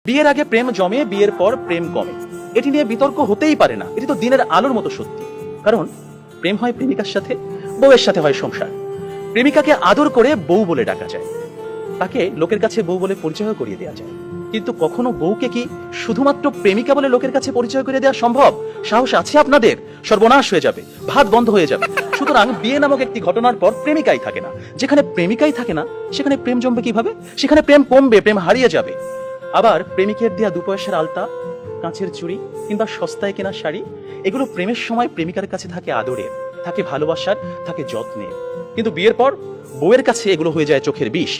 বিয়ের আগে প্রেম জমে, বিয়ের পর প্রেম কমে, এটি নিয়ে বিতর্ক হতেই পারে না। এটি তো দিনের আলোর মতো সত্যি। কারণ প্রেম হয় প্রেমিকার সাথে, বউয়ের সাথে হয় সংসার। প্রেমিকাকে আদর করে বউ বলে ডাকা যায়, তাকে লোকের কাছে বউ বলে পরিচয় করিয়ে দেওয়া যায়। কিন্তু কখনো বউকে কি শুধুমাত্র প্রেমিকা বলে লোকের কাছে পরিচয় করে দেওয়া সম্ভব? সাহস আছে আপনাদের? সর্বনাশ হয়ে যাবে, ভাত বন্ধ হয়ে যাবে। সুতরাং বিয়ে নামক একটি ঘটনার পর প্রেমিকাই থাকে না। যেখানে প্রেমিকাই থাকে না, সেখানে প্রেম জমবে কিভাবে? সেখানে প্রেম কমবে, প্রেম হারিয়ে যাবে। আবার প্রেমিকের দেয়া 2 পয়সার আলতা, কাঁচের চুড়ি কিংবা সস্তায় কেনা শাড়ি, এগুলো প্রেমের সময় প্রেমিকার কাছে থাকে আদরের, থাকে ভালোবাসার, থাকে যত্নের। কিন্তু বিয়ের পর বউয়ের কাছে এগুলো হয়ে যায় চোখের বিষ।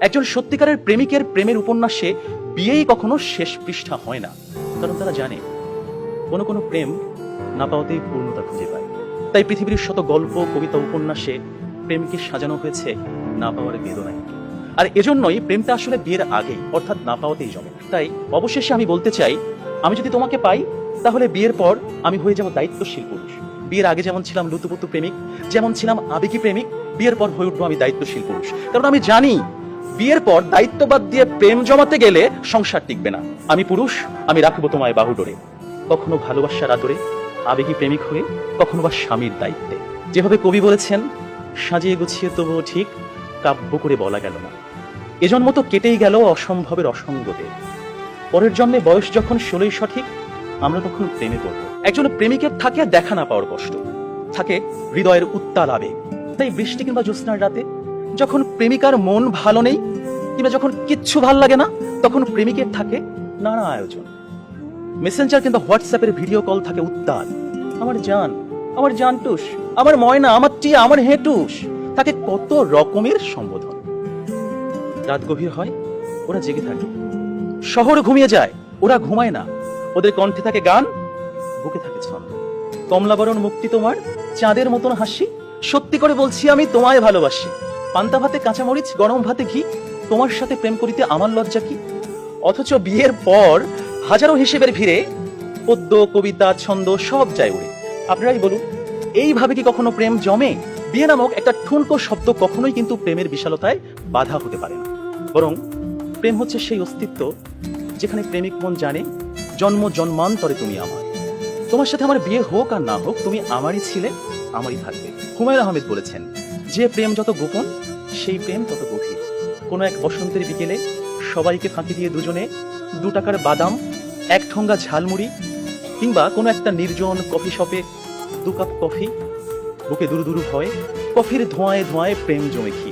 একজন সত্যিকারের প্রেমিকের প্রেমের উপন্যাসে বিয়েই কখনো শেষ পৃষ্ঠা হয় না। কারণ তারা জানে কোনো কোনো প্রেম না পাওয়াতেই পূর্ণতা খুঁজে পায়। তাই পৃথিবীর শত গল্প, কবিতা, উপন্যাসে প্রেমকে সাজানো হয়েছে না পাওয়ার বেদনায়। আর এজন্যই প্রেমটা আসলে বিয়ের আগেই, অর্থাৎ না পাওয়াতেই জমে। তাই অবশেষে আমি বলতে চাই, আমি যদি তোমাকে পাই তাহলে বিয়ের পর আমি হয়ে যাব দায়িত্বশীল পুরুষ। বিয়ের আগে যেমন ছিলাম লুতুপুতু প্রেমিক, যেমন ছিলাম আবেগী প্রেমিক, বিয়ের পর হয়ে উঠবো আমি দায়িত্বশীল পুরুষ। কারণ আমি জানি বিয়ের পর দায়িত্ববাদ দিয়ে প্রেম জমাতে গেলে সংসার টিকবে না। আমি পুরুষ, আমি রাখবো তোমায় বাহুডোরে, কখনো ভালোবাসার আদরে, আবেগী প্রেমিক হয়ে, কখনো বা স্বামীর দায়িত্বে। যেভাবে কবি বলেছেন, সাজিয়ে গুছিয়ে তবুও ঠিক কাব্য করে বলা গেল না। এজন্ম তো কেটেই গেল অসম্ভবের অসঙ্গতে। পরের জন্মে বয়স যখন 16ই সঠিক, আমরা তখন প্রেমে পড়ব। একজন প্রেমিকের থাকে দেখা না পাওয়ার কষ্ট, থাকে হৃদয়ের উত্তাল আবেগ। তাই বৃষ্টি কিংবা জ্যোৎস্নার রাতে যখন প্রেমিকার মন ভালো নেই, কিংবা যখন কিচ্ছু ভাল লাগে না, তখন প্রেমিকের থাকে নানা আয়োজন। মেসেঞ্জার কিংবা হোয়াটসঅ্যাপের ভিডিও কল থাকে উত্তাল। আমার জান, আমার জানটুস, আমার ময়না, আমার টিয়া, আমার হেটুস, তাকে কত রকমের সম্বোধন। রাত গভীর হয়, ওরা জেগে থাকে। শহর ঘুমিয়ে যায়, ওরা ঘুমায় না। ওদের কণ্ঠে থাকে গান, বুকে থাকে ছন্দ। কমলাবরণ মুক্তি তোমার, চাঁদের মতন হাসি, সত্যি করে বলছি আমি তোমায় ভালোবাসি। পান্তা ভাতে কাঁচামরিচ, গরম ভাতে ঘি, তোমার সাথে প্রেম করিতে আমার লজ্জা কি। অথচ বিয়ের পর হাজারো হিসেবের ভিড়ে পদ্য, কবিতা, ছন্দ সব যায় উড়ে। আপনারাই বলুন, এইভাবে কি কখনো প্রেম জমে? বিয়ে নামক একটা ঠুনকো শব্দ কখনোই কিন্তু প্রেমের বিশালতায় বাধা হতে পারে না। বরং প্রেম হচ্ছে সেই অস্তিত্ব যেখানে প্রেমিক মন জানে জন্ম জন্মান্তরে তুমি আমার। তোমার সাথে আমার বিয়ে হোক আর না হোক, তুমি আমারই ছিলে, আমারই থাকবে। হুমায়ুন আহমেদ বলেছেন, যে প্রেম যত গোপন, সেই প্রেম তত গভীর। কোনো এক বসন্তের বিকেলে সবাইকে ফাঁকি দিয়ে দুজনে 2 টাকার বাদাম, 1 ঠোঙ্গা ঝালমুড়ি, কিংবা কোনো একটা নির্জন কফি শপে 2 কাপ কফি, বুকে দুরু দুরু ভয়, কফির ধোঁয়ায় ধোঁয়ায় প্রেম জমে ঘি।